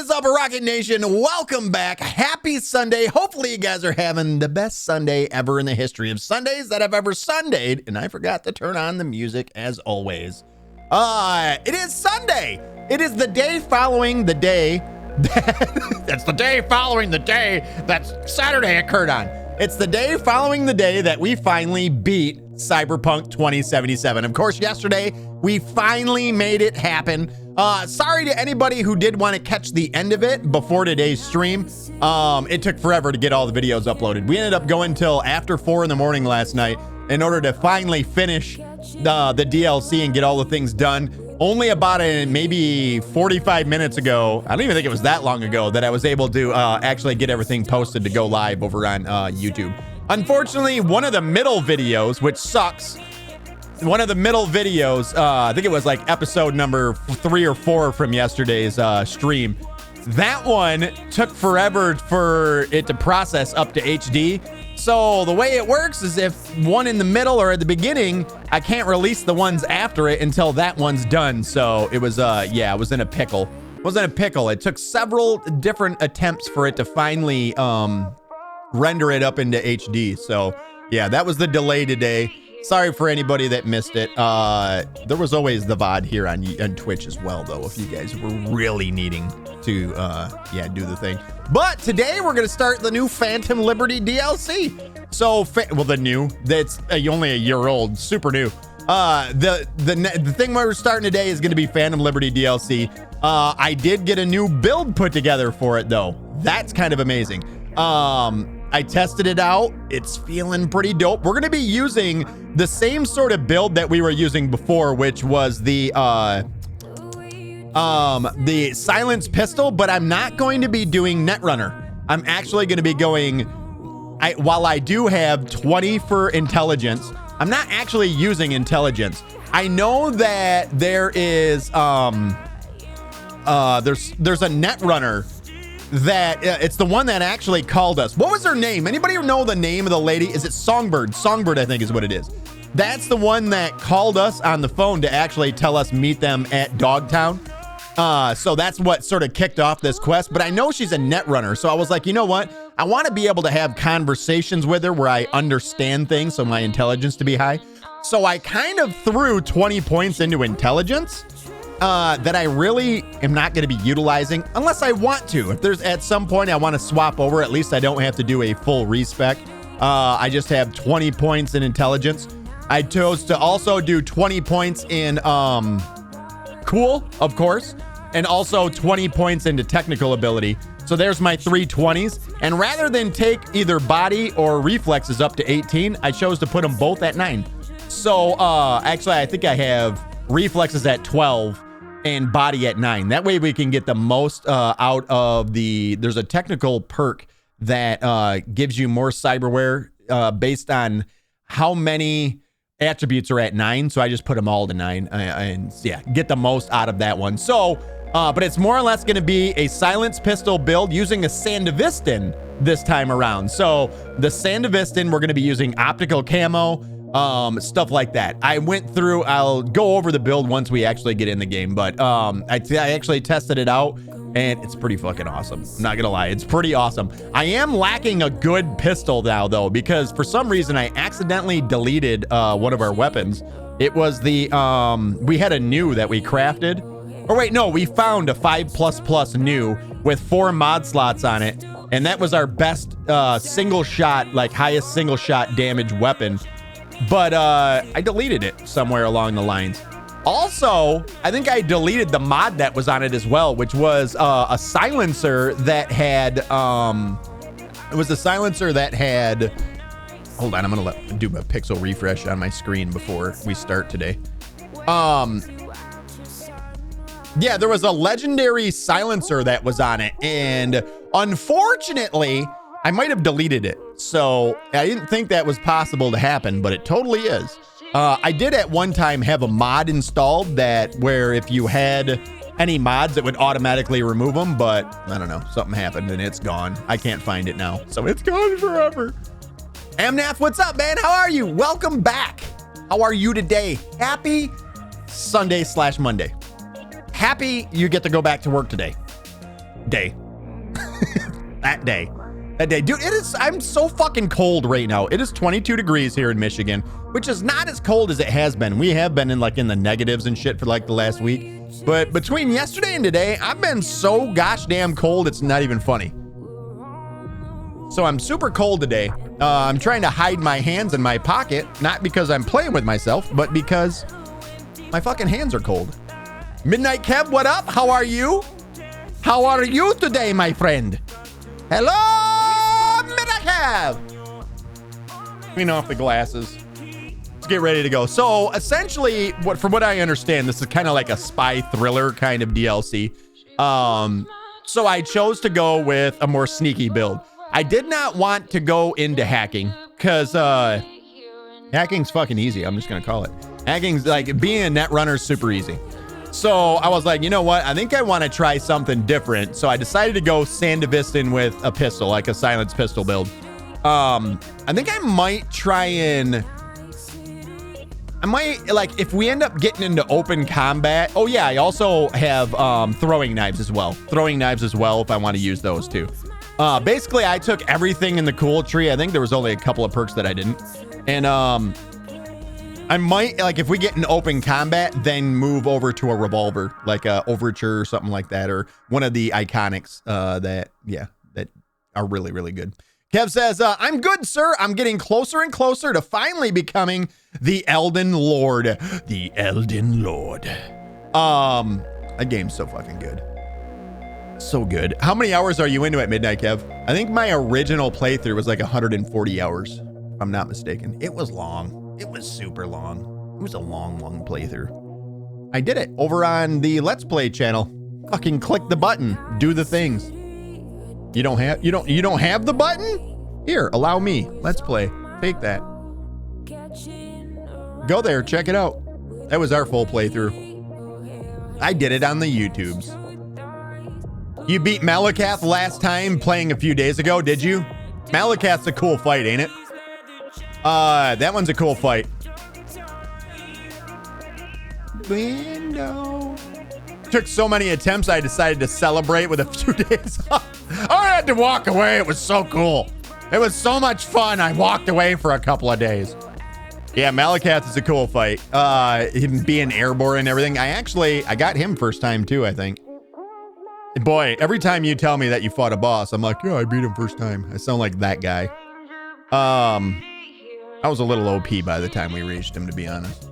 is up, Rocket Nation? Welcome back. Happy Sunday. Hopefully you guys are having the best Sunday ever in the history of Sundays that I've ever Sundayed. And I forgot to turn on the music as always. It is Sunday. It is the day following the day that's the day following the day that Saturday occurred on. It's the day following the day that we finally beat Cyberpunk 2077. Of course, yesterday we finally made it happen. Sorry to anybody who did want to catch the end of it before today's stream. It took forever to get all the videos uploaded. We ended up going till after 4 in the morning last night in order to finally finish the DLC and get all the things done. Only about maybe 45 minutes ago, I don't even think it was that long ago, that I was able to actually get everything posted to go live over on YouTube. Unfortunately, one of the middle videos, which sucks, one of the middle videos, I think it was like episode number 3 or 4 from yesterday's stream, that one took forever for it to process up to HD. So the way it works is if one in the middle or at the beginning, I can't release the ones after it until that one's done. So it was, yeah, it was in a pickle. It was in a pickle. It took several different attempts for it to finally render it up into HD. So yeah, that was the delay today. Sorry for anybody that missed it. There was always the VOD here on Twitch as well, though, if you guys were really needing to, yeah, do the thing. But today we're going to start the new Phantom Liberty DLC. So, well, the new, that's only a year old, super new. The thing we're starting today is going to be Phantom Liberty DLC. I did get a new build put together for it, though. That's kind of amazing. I tested it out. It's feeling pretty dope. We're going to be using the same sort of build that we were using before, which was the silence pistol, but I'm not going to be doing Netrunner. I'm actually going to be going, while I do have 20 for intelligence, I'm not actually using intelligence. I know that there is, there's a Netrunner that it's the one that actually called us. What was her name? Anybody know the name of the lady? Is it Songbird? Songbird, I think is what it is. That's the one that called us on the phone to actually tell us meet them at Dogtown. So that's what sort of kicked off this quest. But I know she's a Netrunner. So I was like, you know what? I want to be able to have conversations with her where I understand things, so my intelligence to be high. So I kind of threw 20 points into intelligence. That I really am not going to be utilizing unless I want to. If there's at some point I want to swap over, at least I don't have to do a full respec. I just have 20 points in intelligence. I chose to also do 20 points in cool, of course, and also 20 points into technical ability. So there's my 3 20s. And rather than take either body or reflexes up to 18, I chose to put them both at 9. So actually, I think I have reflexes at 12 and body at 9. That way we can get the most out of there's a technical perk that gives you more cyberware based on how many attributes are at 9. So I just put them all to 9 and yeah, get the most out of that one. So, but it's more or less going to be a silence pistol build using a Sandevistan this time around. So the Sandevistan, we're going to be using optical camo, stuff like that. I went through, I'll go over the build once we actually get in the game, but I actually tested it out and it's pretty fucking awesome. I'm not gonna lie, it's pretty awesome. I am lacking a good pistol now though, because for some reason I accidentally deleted one of our weapons. It was the we had a new that we crafted, or wait, no, we found a 5++ new with 4 mod slots on it, and that was our best single shot, like highest single shot damage weapon. But I deleted it somewhere along the lines. Also, I think I deleted the mod that was on it as well, which was a silencer that had, it was a silencer that had, hold on, I'm gonna do a pixel refresh on my screen before we start today. Yeah, there was a legendary silencer that was on it, and unfortunately, I might have deleted it. So I didn't think that was possible to happen, but it totally is. I did at one time have a mod installed that where if you had any mods, it would automatically remove them, but I don't know, something happened and it's gone. I can't find it now, so it's gone forever. Amnath, what's up, man? How are you? Welcome back. How are you today? Happy Sunday/Monday. Happy you get to go back to work today. day. That day. That day. Dude, I'm so fucking cold right now. It is 22 degrees here in Michigan, which is not as cold as it has been. We have been in like in the negatives and shit for like the last week. But between yesterday and today, I've been so gosh damn cold, it's not even funny. So I'm super cold today. I'm trying to hide my hands in my pocket, not because I'm playing with myself, but because my fucking hands are cold. Midnight Kev, what up? How are you? How are you today, my friend? Hello, Midnight Kev. Clean off the glasses. Let's get ready to go. So essentially, from what I understand, this is kind of like a spy thriller kind of DLC. So I chose to go with a more sneaky build. I did not want to go into hacking because hacking's fucking easy. I'm just gonna call it. Hacking's like being a net runner is super easy. So I was like, you know what? I think I want to try something different. So I decided to go Sandevistan with a pistol, like a silenced pistol build. I think I might try and like if we end up getting into open combat. Oh yeah, I also have throwing knives as well. Throwing knives as well if I want to use those too. Basically I took everything in the cool tree. I think there was only a couple of perks that I didn't. And I might, like, if we get in open combat, then move over to a revolver, like a Overture or something like that, or one of the iconics that are really, really good. Kev says, I'm good, sir. I'm getting closer and closer to finally becoming the Elden Lord. The Elden Lord. That game's so fucking good. So good. How many hours are you into it, Midnight Kev? I think my original playthrough was like 140 hours, if I'm not mistaken. It was long. It was super long. It was a long, long playthrough. I did it over on the Let's Play channel. Fucking click the button. Do the things. You don't have the button? Here, allow me. Let's Play. Take that. Go there, check it out. That was our full playthrough. I did it on the YouTubes. You beat Malakath last time playing a few days ago, did you? Malakath's a cool fight, ain't it? That one's a cool fight. Window. Took so many attempts, I decided to celebrate with a few days off. I had to walk away. It was so cool. It was so much fun. I walked away for a couple of days. Yeah, Malakath is a cool fight. Him being airborne and everything. I got him first time too, I think. Boy, every time you tell me that you fought a boss, I'm like, yeah, I beat him first time. I sound like that guy. I was a little OP by the time we reached him, to be honest.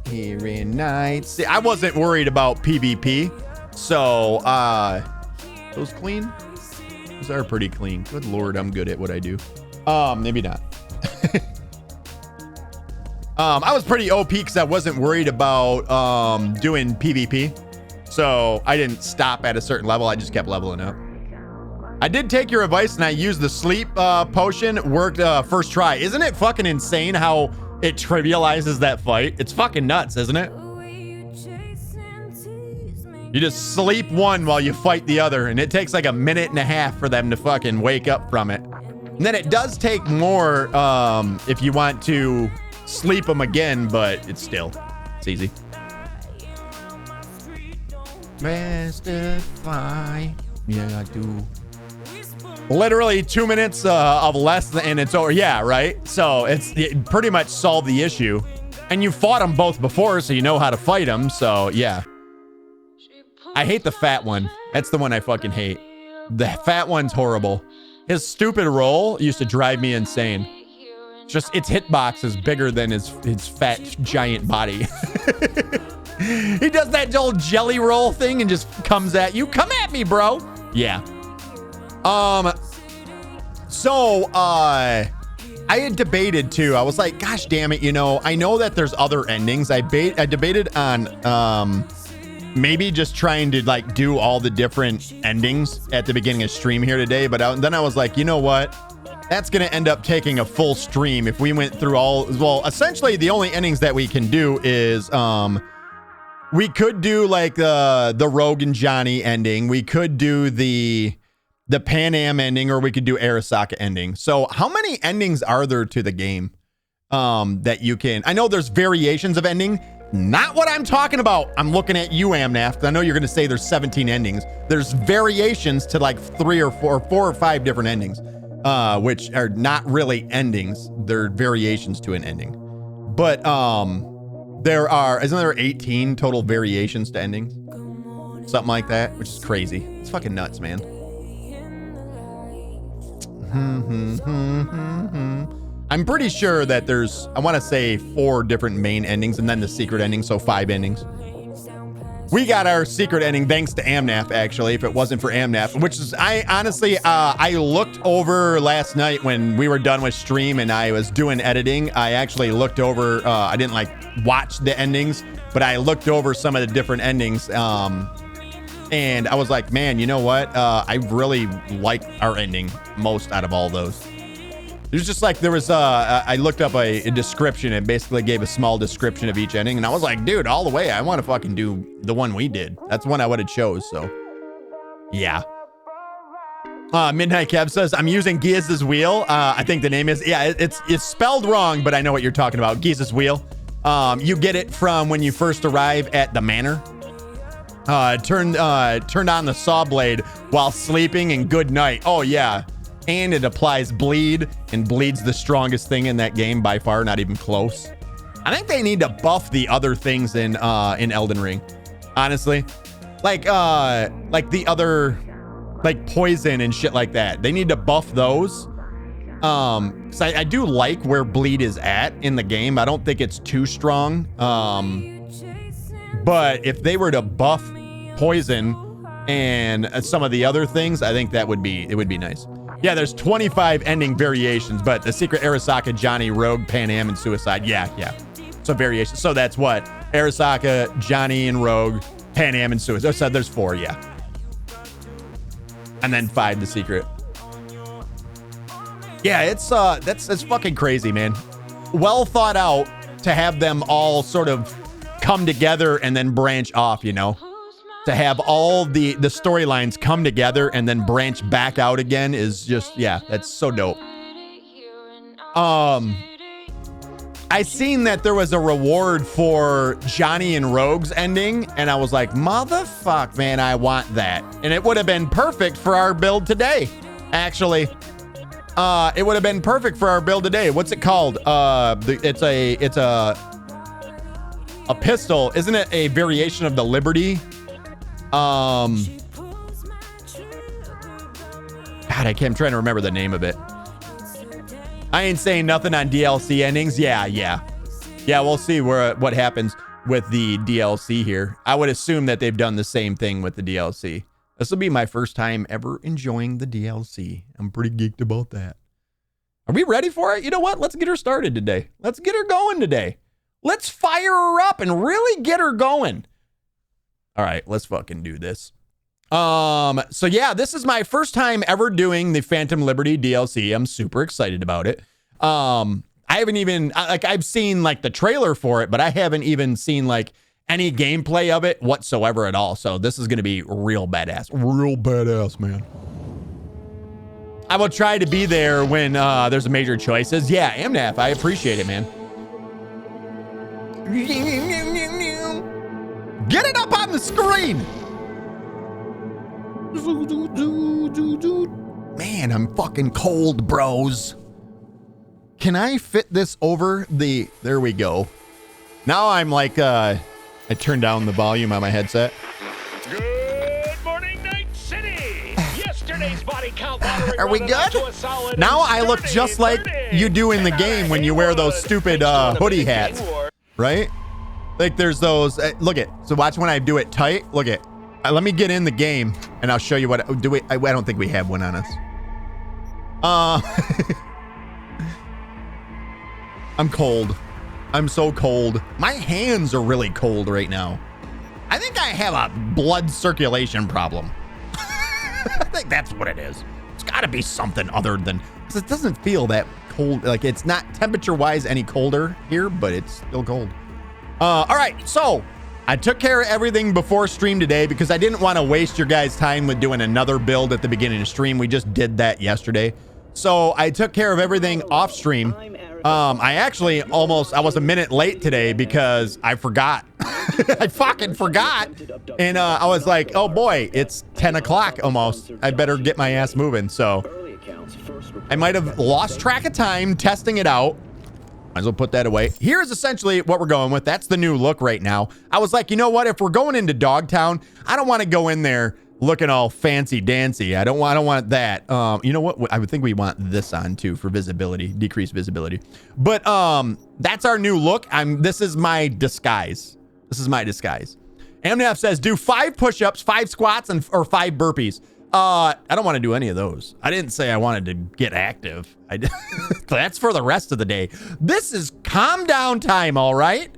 Here in night. See, I wasn't worried about PvP. So, those clean? Those are pretty clean. Good Lord, I'm good at what I do. Maybe not. I was pretty OP because I wasn't worried about doing PvP. So I didn't stop at a certain level. I just kept leveling up. I did take your advice and I used the sleep potion. Worked first try. Isn't it fucking insane how it trivializes that fight? It's fucking nuts, isn't it? You just sleep one while you fight the other, and it takes like a minute and a half for them to fucking wake up from it. And then it does take more if you want to sleep them again, but it's easy. Mystify. Yeah, I do. Literally 2 minutes of less and it's over. Yeah, right? So it pretty much solved the issue. And you fought them both before, so you know how to fight them. So, yeah. I hate the fat one. That's the one I fucking hate. The fat one's horrible. His stupid roll used to drive me insane. Just its hitbox is bigger than his fat giant body. He does that old jelly roll thing and just comes at you. Come at me, bro. Yeah. So I had debated too. I was like, gosh damn it, I know that there's other endings. I debated on maybe just trying to like do all the different endings at the beginning of stream here today, but then I was like, you know what? That's going to end up taking a full stream if we went through essentially the only endings that we can do is we could do like the Rogue and Johnny ending. We could do the Pan Am ending, or we could do Arasaka ending. So how many endings are there to the game that you can? I know there's variations of ending. Not what I'm talking about. I'm looking at you, Amnath. I know you're going to say there's 17 endings. There's variations to like 4 or 5 different endings, which are not really endings. They're variations to an ending. But isn't there 18 total variations to endings? Something like that, which is crazy. It's fucking nuts, man. I'm pretty sure that there's, I want to say 4 different main endings and then the secret ending, so 5 endings. We got our secret ending thanks to Amnath, actually, if it wasn't for Amnath, which is, I honestly, I looked over last night when we were done with stream and I was doing editing. I actually looked over, I didn't like watch the endings, but I looked over some of the different endings. And I was like, man, you know what? I really like our ending most out of all those. There's just like, I looked up a description and basically gave a small description of each ending. And I was like, dude, all the way, I want to fucking do the one we did. That's one I would have chose. So yeah. Midnight Kev says, I'm using Giza's Wheel. I think the name is, yeah, it's spelled wrong, but I know what you're talking about. Giza's Wheel. You get it from when you first arrive at the manor. Turned on the saw blade while sleeping and good night. Oh yeah. And it applies bleed, and bleed's the strongest thing in that game by far, not even close. I think they need to buff the other things in Elden Ring. Honestly. Like the other, like poison and shit like that. They need to buff those. 'Cause I do like where bleed is at in the game. I don't think it's too strong. But if they were to buff poison and some of the other things, I think it would be nice. Yeah, there's 25 ending variations, but the secret Arasaka, Johnny, Rogue, Pan Am, and Suicide. Yeah. So variations. So that's what? Arasaka, Johnny, and Rogue, Pan Am, and Suicide. So there's 4, yeah. And then 5, the secret. Yeah, it's fucking crazy, man. Well thought out to have them all sort of come together and then branch off, you know? To have all the storylines come together and then branch back out again is just, yeah, that's so dope. I seen that there was a reward for Johnny and Rogue's ending, and I was like, motherfuck, man, I want that. And it would have been perfect for our build today, actually. It would have been perfect for our build today. What's it called? It's a pistol. Isn't it a variation of the Liberty? God, I'm trying to remember the name of it. I ain't saying nothing on DLC endings. Yeah, we'll see what happens with the DLC here. I would assume that they've done the same thing with the DLC. This will be my first time ever enjoying the DLC. I'm pretty geeked about that. Are we ready for it? You know what? Let's get her started today. Let's get her going today. Let's fire her up and really get her going. All right, let's fucking do this. So yeah, this is my first time ever doing the Phantom Liberty DLC. I'm super excited about it. I haven't even, I've seen like the trailer for it, but I haven't even seen like any gameplay of it whatsoever at all. So this is going to be real badass. Real badass, man. I will try to be there when there's a major choices. Yeah, Amnath, I appreciate it, man. Get it up on the screen. Man, I'm fucking cold, bros. Can I fit this over the... There we go. Now I'm like, I turned down the volume on my headset. Good morning, Night City. Yesterday's body count Are we good? Now I look just like you do in the game when you wear those stupid hoodie hats, right? Like there's those, look it. So watch when I do it tight. Look it. Let me get in the game and I'll show you what, I don't think we have one on us. I'm cold. I'm so cold. My hands are really cold right now. I think I have a blood circulation problem. I think that's what it is. It's gotta be something other than, because it doesn't feel that cold. Like it's not temperature wise any colder here, but it's still cold. All right, so I took care of everything before stream today because I didn't want to waste your guys' time with doing another build at the beginning of stream. We just did that yesterday. So I took care of everything off stream. I was a minute late today because I forgot. I fucking forgot. And I was like, oh boy, it's 10 o'clock almost. I better get my ass moving. So I might have lost track of time testing it out. Might as well put that away. Here's essentially what we're going with. That's the new look right now. I was like, you know what? If we're going into Dogtown, I don't want to go in there looking all fancy dancy. I don't want that. You know what? I would think we want this on too for visibility, decreased visibility. But that's our new look. This is my disguise. MNF says do 5 push-ups, 5 squats, or 5 burpees. I don't want to do any of those. I didn't say I wanted to get active. That's for the rest of the day. This is calm down time, all right?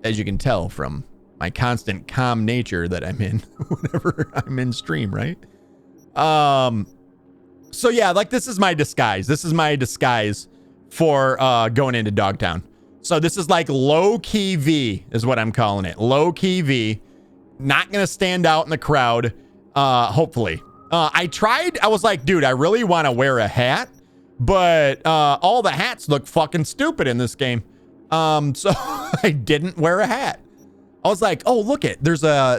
As you can tell from my constant calm nature that I'm in whenever I'm in stream, right? So yeah, like this is my disguise. This is my disguise for going into Dogtown. So this is like low-key V is what I'm calling it. Low-key V. Not going to stand out in the crowd. Hopefully. I was like, dude, I really want to wear a hat, but all the hats look fucking stupid in this game. So I didn't wear a hat. I was like, oh, look it. There's a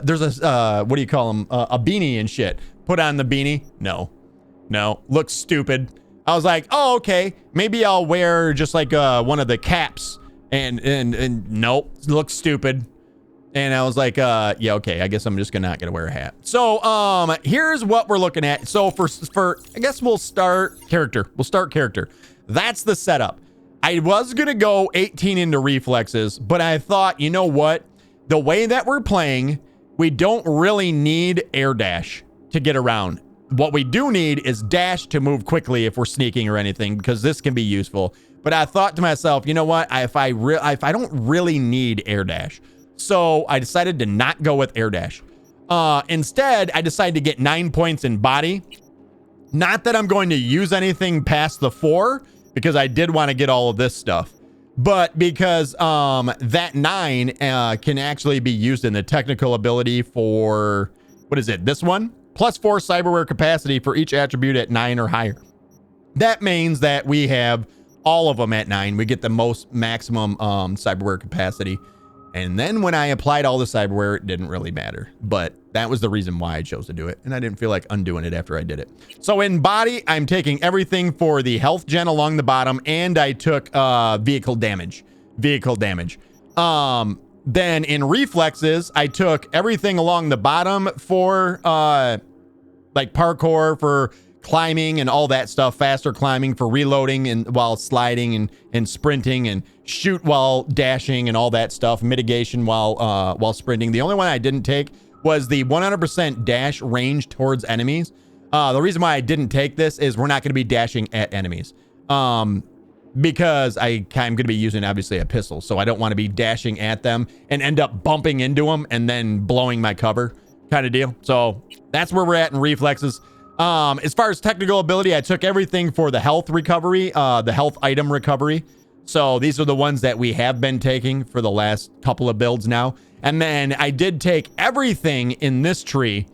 what do you call them? A beanie and shit. Put on the beanie. No, looks stupid. I was like, oh, okay. Maybe I'll wear just like one of the caps and nope, looks stupid. And I was like, yeah, okay, I guess I'm just not gonna wear a hat. So here's what we're looking at. So for I guess we'll start character. That's the setup. I was gonna go 18 into reflexes, but I thought, you know what? The way that we're playing, we don't really need air dash to get around. What we do need is dash to move quickly if we're sneaking or anything, because this can be useful. But I thought to myself, you know what? If I don't really need air dash. So I decided to not go with air dash. Instead, I decided to get 9 points in body. Not that I'm going to use anything past the 4, because I did want to get all of this stuff. But because that 9 can actually be used in the technical ability for, what is it? This one? +4 cyberware capacity for each attribute at 9 or higher. That means that we have all of them at 9. We get the most maximum cyberware capacity. And then when I applied all the cyberware, it didn't really matter. But that was the reason why I chose to do it. And I didn't feel like undoing it after I did it. So in body, I'm taking everything for the health gen along the bottom. And I took vehicle damage. Then in reflexes, I took everything along the bottom for like parkour, for climbing and all that stuff, faster climbing, for reloading and while sliding and sprinting, and shoot while dashing and all that stuff, mitigation while sprinting. The only one I didn't take was the 100% dash range towards enemies. The reason why I didn't take this is we're not going to be dashing at enemies, because I'm going to be using obviously a pistol, so I don't want to be dashing at them and end up bumping into them and then blowing my cover kind of deal. So that's where we're at in reflexes. As far as technical ability, I took everything for the health recovery, the health item recovery. So these are the ones that we have been taking for the last couple of builds now. And then I did take everything in this tree.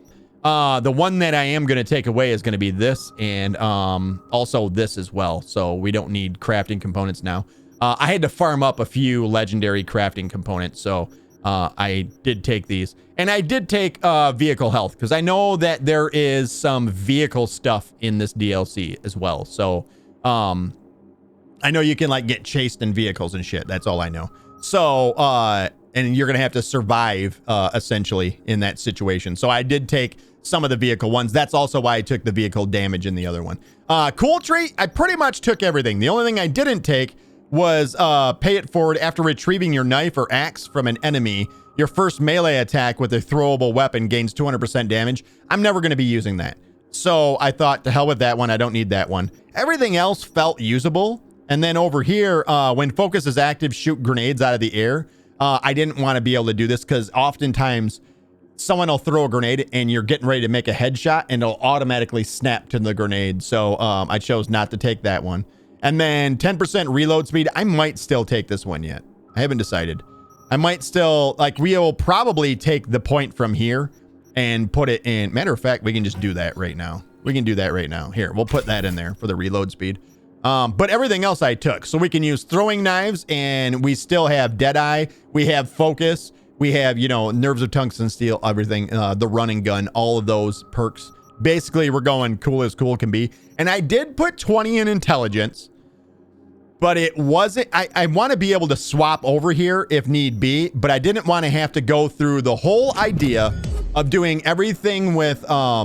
The one that I am going to take away is going to be this, and also this as well. So we don't need crafting components now. I had to farm up a few legendary crafting components, so I did take these. And I did take vehicle health, because I know that there is some vehicle stuff in this DLC as well. So I know you can like get chased in vehicles and shit. That's all I know. So and you're gonna have to survive essentially in that situation. So I did take some of the vehicle ones. That's also why I took the vehicle damage in the other one. Cool tree, I pretty much took everything. The only thing I didn't take was pay it forward. After retrieving your knife or axe from an enemy, your first melee attack with a throwable weapon gains 200% damage. I'm never going to be using that. So I thought, to hell with that one. I don't need that one. Everything else felt usable. And then over here, when focus is active, shoot grenades out of the air. I didn't want to be able to do this because oftentimes someone will throw a grenade and you're getting ready to make a headshot and it'll automatically snap to the grenade. So I chose not to take that one. And then 10% reload speed. I might still take this one yet. I haven't decided. I might still, like, we will probably take the point from here and put it in. Matter of fact, we can just do that right now. We can do that right now. Here, we'll put that in there for the reload speed. But everything else I took. So we can use throwing knives, and we still have Deadeye. We have focus. We have, you know, nerves of tungsten steel, everything, the running gun, all of those perks. Basically, we're going cool as cool can be. And I did put 20 in intelligence, but it wasn't, I want to be able to swap over here if need be, but I didn't want to have to go through the whole idea of doing everything with, oh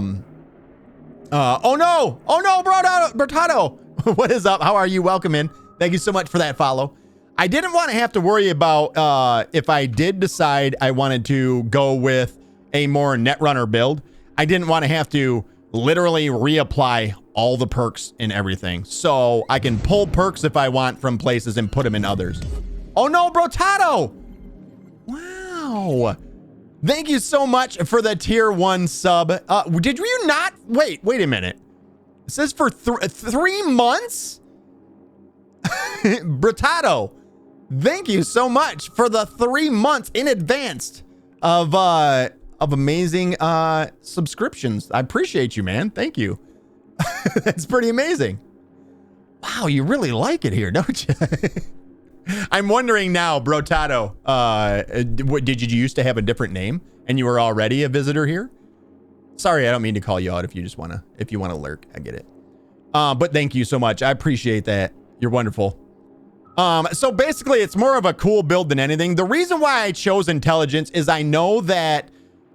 no, Bertato. What is up? How are you? Welcome in. Thank you so much for that follow. I didn't want to have to worry about if I did decide I wanted to go with a more Netrunner build. I didn't want to have to literally reapply all the perks and everything. So I can pull perks if I want from places and put them in others. Oh no, Brotato! Wow. Thank you so much for the tier 1 sub. Did you not? Wait a minute. It says for 3 months? Bratato, thank you so much for the 3 months in advance of amazing subscriptions. I appreciate you, man. Thank you. That's pretty amazing. Wow, you really like it here, don't you? I'm wondering now, Brotato, did you used to have a different name and you were already a visitor here? Sorry, I don't mean to call you out if you want to lurk. I get it. But thank you so much. I appreciate that. You're wonderful. So basically it's more of a cool build than anything. The reason why I chose intelligence is I know that,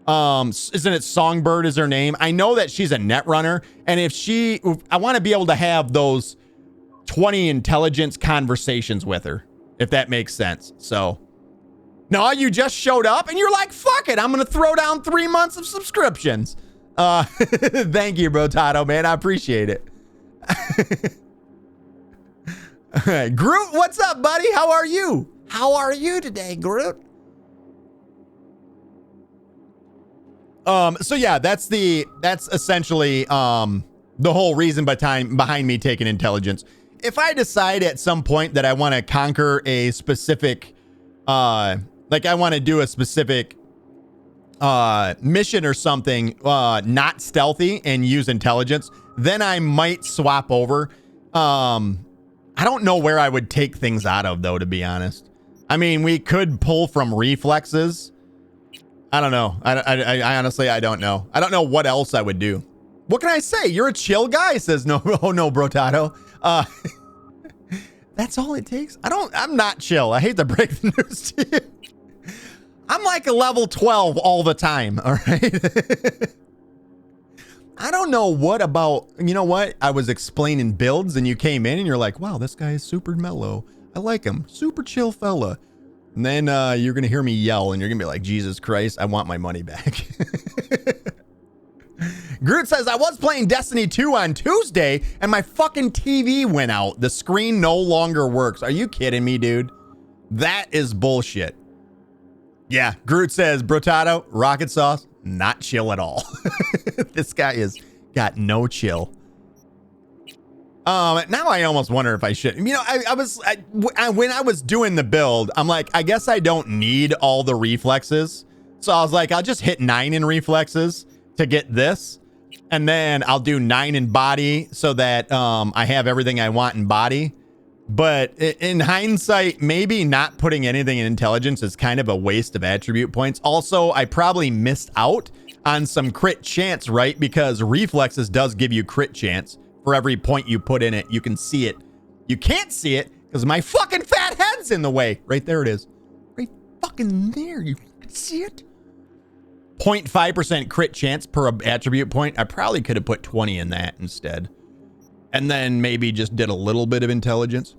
isn't it Songbird is her name? I know that she's a Netrunner, and I want to be able to have those 20 intelligence conversations with her, if that makes sense. So, no, you just showed up and you're like, fuck it, I'm going to throw down 3 months of subscriptions. Thank you, Brotato, man. I appreciate it. Groot, what's up, buddy? How are you? How are you today, Groot? So yeah, that's essentially the whole reason behind me taking intelligence. If I decide at some point that I want to conquer a specific, like I want to do a specific mission or something, not stealthy and use intelligence, then I might swap over. I don't know where I would take things out of, though, to be honest. I mean, we could pull from reflexes. I don't know. I honestly, I don't know. I don't know what else I would do. What can I say? You're a chill guy, says no. Oh no, Brotato. That's all it takes. I'm not chill. I hate to break the news to you. I'm like a level 12 all the time. All right. I don't know what about, you know what? I was explaining builds and you came in and you're like, wow, this guy is super mellow. I like him. Super chill fella. And then you're going to hear me yell and you're going to be like, Jesus Christ, I want my money back. Groot says, I was playing Destiny 2 on Tuesday and my fucking TV went out. The screen no longer works. Are you kidding me, dude? That is bullshit. Yeah, Groot says, Brotato, Rockitsauce, not chill at all. This guy is got no chill. Now I almost wonder if I should. You know, when I was doing the build, I'm like, I guess I don't need all the reflexes. So I was like, I'll just hit 9 in reflexes to get this. And then I'll do 9 in body so that I have everything I want in body. But in hindsight, maybe not putting anything in intelligence is kind of a waste of attribute points. Also, I probably missed out on some crit chance, right? Because reflexes does give you crit chance for every point you put in it. You can see it. You can't see it because my fucking fat head's in the way. Right there it is. Right fucking there. You can see it. 0.5% crit chance per attribute point. I probably could have put 20 in that instead. And then maybe just did a little bit of intelligence.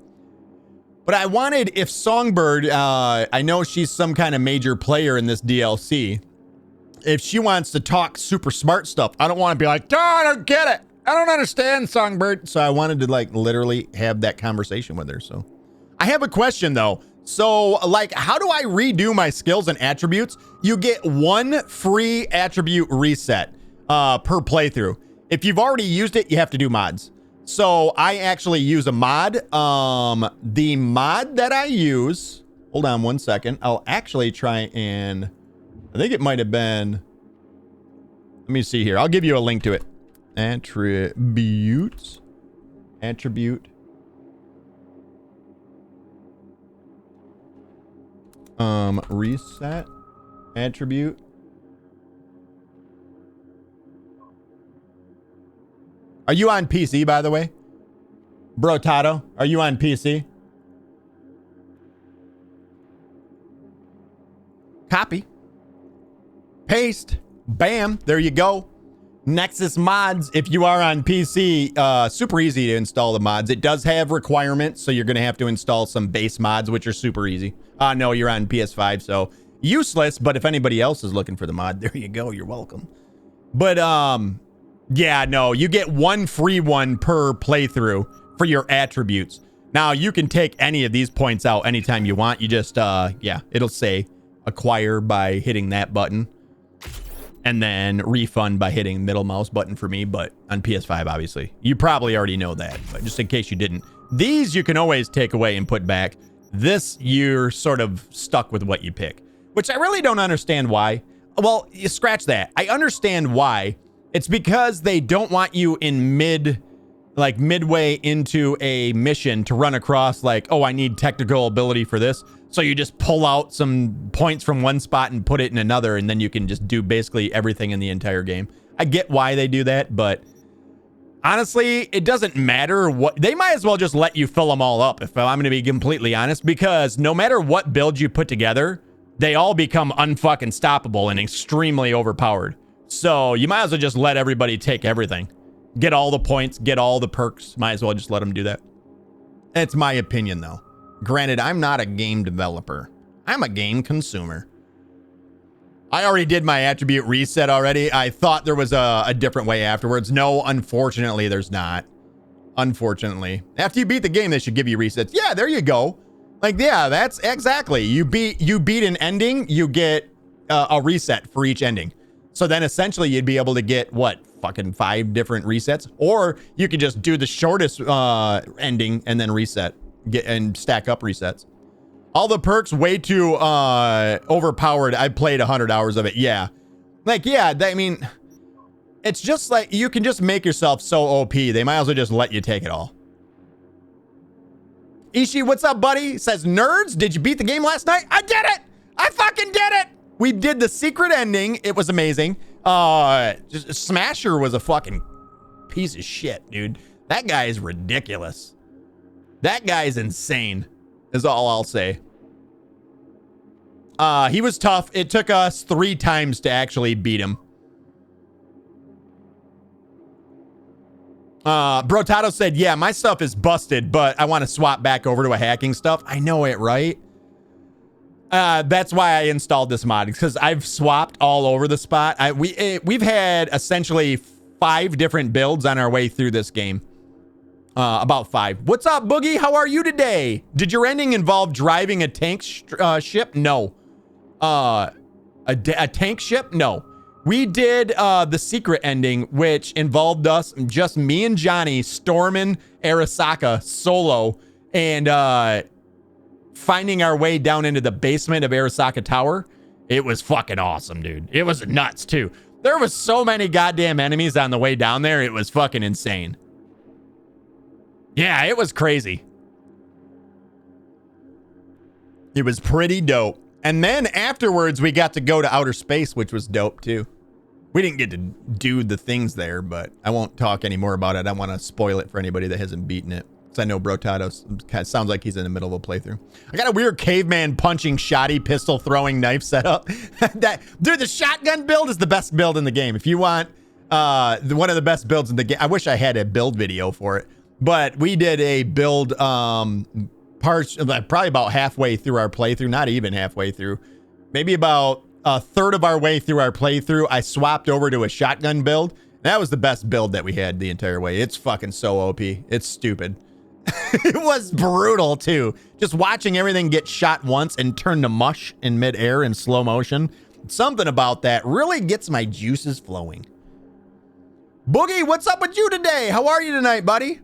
But I wanted, if Songbird, I know she's some kind of major player in this DLC. If she wants to talk super smart stuff, I don't want to be like, oh, I don't get it. I don't understand, Songbird. So I wanted to like literally have that conversation with her. So I have a question though. So like, how do I redo my skills and attributes? You get 1 free attribute reset per playthrough. If you've already used it, you have to do mods. So I actually use a mod. The mod that I use, hold on 1 second. I'll actually try and, I think it might have been, let me see here. I'll give you a link to it. Attributes. Attribute. Reset. Attribute. Are you on PC, by the way? Brotato, are you on PC? Copy. Paste. Bam. There you go. Nexus mods. If you are on PC, super easy to install the mods. It does have requirements, so you're going to have to install some base mods, which are super easy. No, you're on PS5, so useless. But if anybody else is looking for the mod, there you go. You're welcome. But, yeah, no, you get one free one per playthrough for your attributes. Now, you can take any of these points out anytime you want. You just, yeah, it'll say acquire by hitting that button. And then refund by hitting middle mouse button for me, but on PS5, obviously. You probably already know that, but just in case you didn't. These you can always take away and put back. This, you're sort of stuck with what you pick, which I really don't understand why. Well, you scratch that. I understand why. It's because they don't want you in midway into a mission to run across like, oh, I need technical ability for this. So you just pull out some points from one spot and put it in another, and then you can just do basically everything in the entire game. I get why they do that, but honestly, it doesn't matter what. They might as well just let you fill them all up, if I'm going to be completely honest, because no matter what build you put together, they all become unfucking stoppable and extremely overpowered. So you might as well just let everybody take everything. Get all the points, get all the perks. Might as well just let them do that. It's my opinion, though. Granted, I'm not a game developer. I'm a game consumer. I already did my attribute reset already. I thought there was a different way afterwards. No, unfortunately, there's not. Unfortunately. After you beat the game, they should give you resets. Yeah, there you go. Like, yeah, that's exactly. You beat an ending, you get a reset for each ending. So then essentially you'd be able to get, what, fucking 5 different resets? Or you could just do the shortest ending and then reset. And stack up resets. All the perks way too overpowered. I played 100 hours of it. Yeah. Like, yeah, I mean, it's just like you can just make yourself so OP. They might as well just let you take it all. Ishi, what's up, buddy? Says, nerds, did you beat the game last night? I did it! I fucking did it! We did the secret ending. It was amazing. Smasher was a fucking piece of shit, dude. That guy is ridiculous. That guy's insane, is all I'll say. He was tough. It took us 3 times to actually beat him. Brotato said, yeah, my stuff is busted, but I want to swap back over to a hacking stuff. I know it, right? That's why I installed this mod, because I've swapped all over the spot. We've had essentially 5 different builds on our way through this game. About 5. What's up, Boogie? How are you today? Did your ending involve driving a tank ship? No. A tank ship? No. We did the secret ending, which involved us, just me and Johnny, storming Arasaka solo and finding our way down into the basement of Arasaka Tower. It was fucking awesome, dude. It was nuts, too. There was so many goddamn enemies on the way down there. It was fucking insane. Yeah, it was crazy. It was pretty dope. And then afterwards, we got to go to outer space, which was dope, too. We didn't get to do the things there, but I won't talk any more about it. I want to spoil it for anybody that hasn't beaten it. Because I know Brotato sounds like he's in the middle of a playthrough. I got a weird caveman punching, shoddy, pistol throwing knife setup. Dude, the shotgun build is the best build in the game. If you want one of the best builds in the game, I wish I had a build video for it. But we did a build probably about halfway through our playthrough, not even halfway through, maybe about a third of our way through our playthrough. I swapped over to a shotgun build. That was the best build that we had the entire way. It's fucking so OP. It's stupid. It was brutal too. Just watching everything get shot once and turn to mush in midair in slow motion. Something about that really gets my juices flowing. Boogie, what's up with you today? How are you tonight, buddy?